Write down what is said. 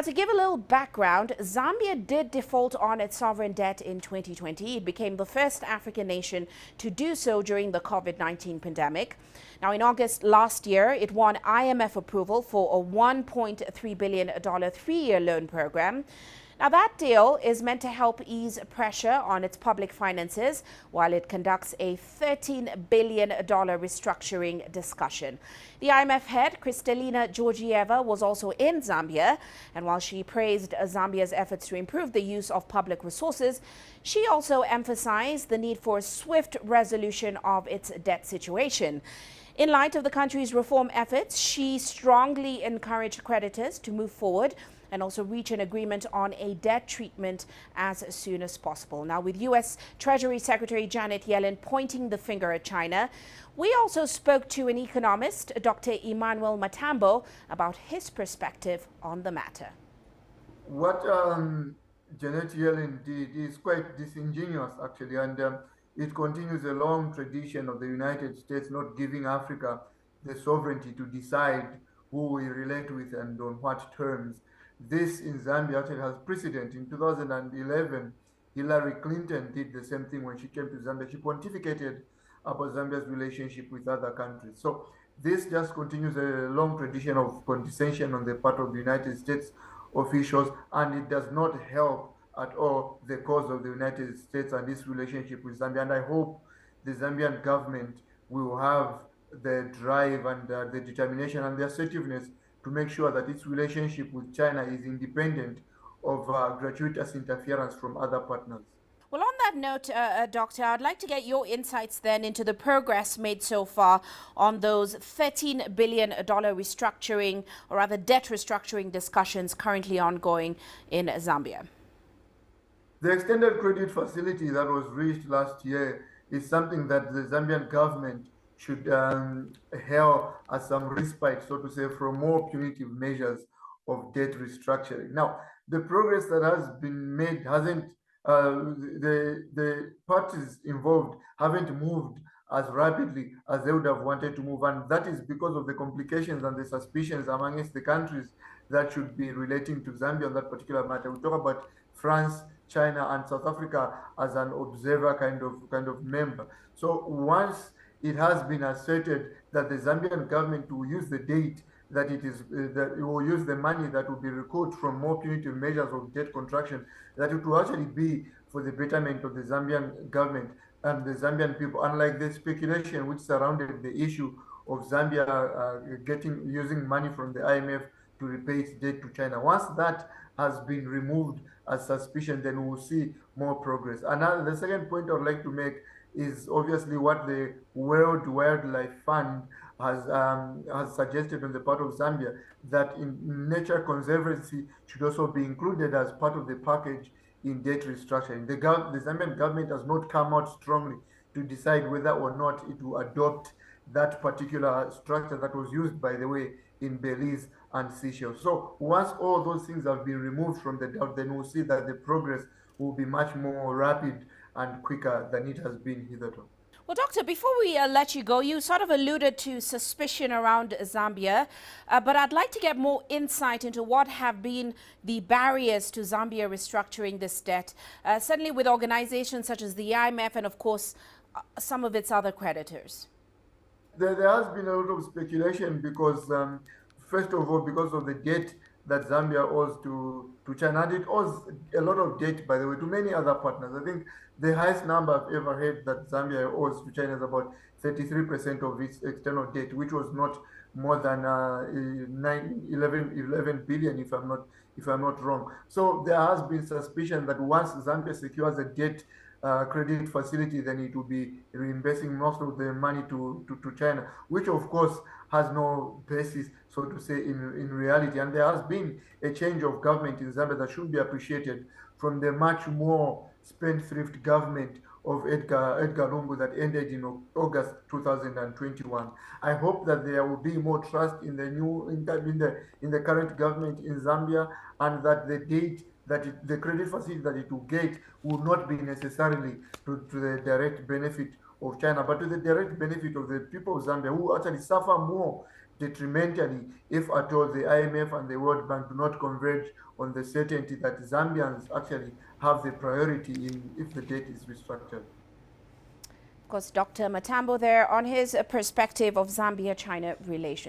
To give a little background, Zambia did default on its sovereign debt in 2020. It became the first African nation to do so during the COVID-19 pandemic. Now, in August last year, it won IMF approval for a $1.3 billion three-year loan program. Now, that deal is meant to help ease pressure on its public finances while it conducts a $13 billion restructuring discussion. The IMF head, Kristalina Georgieva, was also in Zambia, and while she praised Zambia's efforts to improve the use of public resources, she also emphasized the need for a swift resolution of its debt situation. In light of the country's reform efforts, she strongly encouraged creditors to move forward and also reach an agreement on a debt treatment as soon as possible. Now, with U.S. Treasury Secretary Janet Yellen pointing the finger at China, we also spoke to an economist, Dr. Emmanuel Matambo, about his perspective on the matter. What Janet Yellen did is quite disingenuous, actually, and it continues a long tradition of the United States not giving Africa the sovereignty to decide who we relate with and on what terms. This in Zambia actually has precedent. In 2011, Hillary Clinton did the same thing when she came to Zambia. She pontificated about Zambia's relationship with other countries. So this just continues a long tradition of condescension on the part of the United States officials, and it does not help at all the cause of the United States and its relationship with Zambia. And I hope the Zambian government will have the drive and the determination and the assertiveness to make sure that its relationship with China is independent of gratuitous interference from other partners. Well, on that note, Doctor, I'd like to get your insights then into the progress made so far on those $13 billion restructuring, or rather debt restructuring discussions currently ongoing in Zambia. The extended credit facility that was reached last year is something that the Zambian government should hail as some respite, so to say, from more punitive measures of debt restructuring. Now, the progress that has been made hasn't, the parties involved haven't moved as rapidly as they would have wanted to move, and that is because of the complications and the suspicions amongst the countries that should be relating to Zambia on that particular matter. We talk about France, China, and South Africa as an observer kind of member. So once it has been asserted that the Zambian government will use the date that it is that it will use the money that will be recouped from more punitive measures of debt contraction, that it will actually be for the betterment of the Zambian government and the Zambian people, unlike the speculation which surrounded the issue of Zambia using money from the IMF to repay its debt to China. Once that has been removed as suspicion, then we will see more progress. And the second point I would like to make is obviously what the World Wildlife Fund has suggested on the part of Zambia, that in nature conservancy should also be included as part of the package in debt restructuring. The Zambian government has not come out strongly to decide whether or not it will adopt that particular structure that was used, by the way, in Belize and Seychelles. So once all those things have been removed from the doubt, then we'll see that the progress will be much more rapid and quicker than it has been hitherto. Well, Doctor, before we let you go, you sort of alluded to suspicion around Zambia, but I'd like to get more insight into what have been the barriers to Zambia restructuring this debt, certainly with organizations such as the IMF and, of course, some of its other creditors. There has been a lot of speculation because, first of all, because of the debt that Zambia owes to China, and it owes a lot of debt, by the way, to many other partners. I think the highest number I've ever heard that Zambia owes to China is about 33% of its external debt, which was not more than 11 billion, if I'm not wrong. So there has been suspicion that once Zambia secures a debt credit facility, then it will be reimbursing most of the money to China, which of course has no basis, so to say, in reality. And there has been a change of government in Zambia that should be appreciated from the much more spendthrift government of Edgar Lungu that ended in August 2021. I hope that there will be more trust in the current government in Zambia, and that the date that the credit facility that it will get will not be necessarily to the direct benefit of China, but to the direct benefit of the people of Zambia, who actually suffer more detrimentally if at all the IMF and the World Bank do not converge on the certainty that Zambians actually have the priority in if the debt is restructured. Of course, Dr. Matambo there on his perspective of Zambia-China relations.